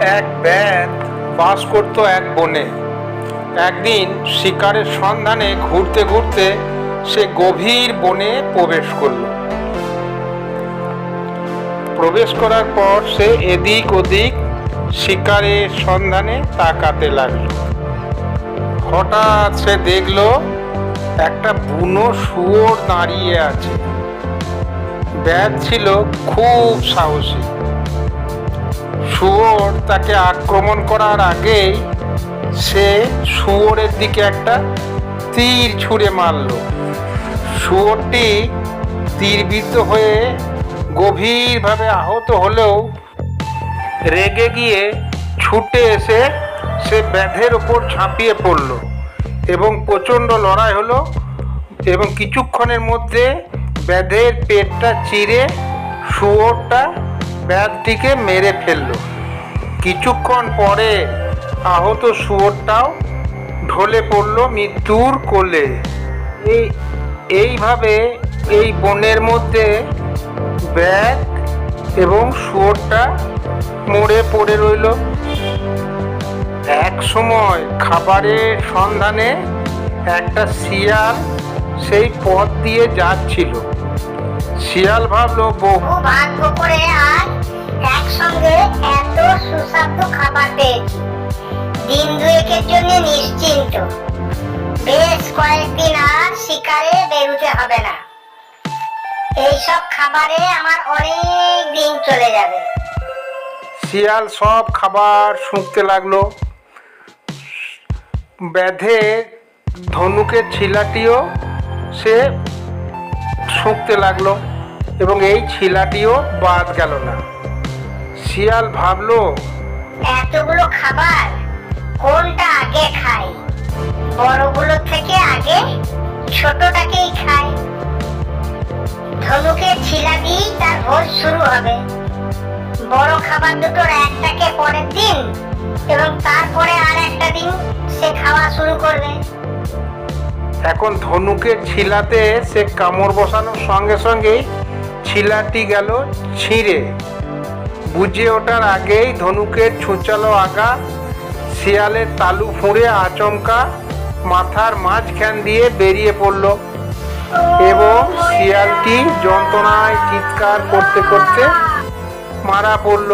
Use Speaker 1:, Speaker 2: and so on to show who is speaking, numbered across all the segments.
Speaker 1: এক ব্যাঙ বাস করত এক বনে। একদিন শিকারের সন্ধানে ঘুরতে ঘুরতে সে গভীর বনে প্রবেশ করল। প্রবেশ করার পর সে এদিক ওদিক শিকারের সন্ধানে তাকাতে লাগলো। হঠাৎ সে দেখলো একটা বুনো শুয়োর দাঁড়িয়ে আছে। ব্যাঙ ছিল খুব সাহসী। শুয়োর তাকে আক্রমণ করার আগেই সে শুয়োরের দিকে একটা তীর ছুঁড়ে মারল। শুয়োরটি তীরবিদ্ধ হয়ে গভীরভাবে আহত হলেও রেগে গিয়ে ছুটে এসে সে ব্যাঙের ওপর ঝাঁপিয়ে পড়ল এবং প্রচণ্ড লড়াই হলো এবং কিছুক্ষণের মধ্যে ব্যাঙের পেটটা চিরে শুয়োরটা ব্যাঙটিকে মেরে ফেলল। কিছুক্ষণ পরে আহত শুয়োরটাও ঢলে পড়ল মৃত্যুর কোলে। এইভাবে এই বনের মধ্যে ব্যাঙ এবং শুয়োরটা মরে পড়ে রইল। এক সময় খাবারের সন্ধানে একটা শিয়াল সেই পথ দিয়ে যাচ্ছিল। শিয়াল ভাবলো
Speaker 2: বহু ভাগ্য করে আজ একসঙ্গে এত সুস্বাদু খাবার পেয়েছি। দিন দুয়েকের জন্য নিশ্চিন্ত। বেশ কয়েকদিন আর শিকারে বেরোতে হবে না। এইসব খাবারে আমার অনেক দিন চলে যাবে।
Speaker 1: শিয়াল সব খাবার শুঁকতে লাগলো। ব্যাঙের ধনুকের ছিলাটিও সে শুঁকতে লাগলো এবং এই ছিলাটিও বাদ গেল না। শিয়াল ভাবলো,
Speaker 2: এতগুলো খাবার কোনটা আগে খাই? বড়গুলো থেকে আগে ছোটটাকেই খাই। ধনুকের ছিলা দিয়েই তার ভোজ শুরু হবে। বড় খাবার দুটোর একটাকে পরের দিন এবং তারপরে আর একটা দিন সে খাওয়া শুরু করবে।
Speaker 1: এখন ধনুকের ছিলাতে সে কামড় বসানোর সঙ্গে সঙ্গেই ছিলাটি গেল ছিঁড়ে। বুঝে ওঠার আগেই ধনুকের ছুঁচালো আগা শিয়ালের তালু ফুঁড়ে আচমকা মাথার মাঝখান দিয়ে বেরিয়ে পড়ল এবং শিয়ালটি যন্ত্রণায় চিৎকার করতে করতে মারা পড়ল।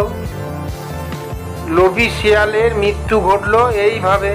Speaker 1: লোভী শিয়ালের মৃত্যু ঘটল এইভাবে।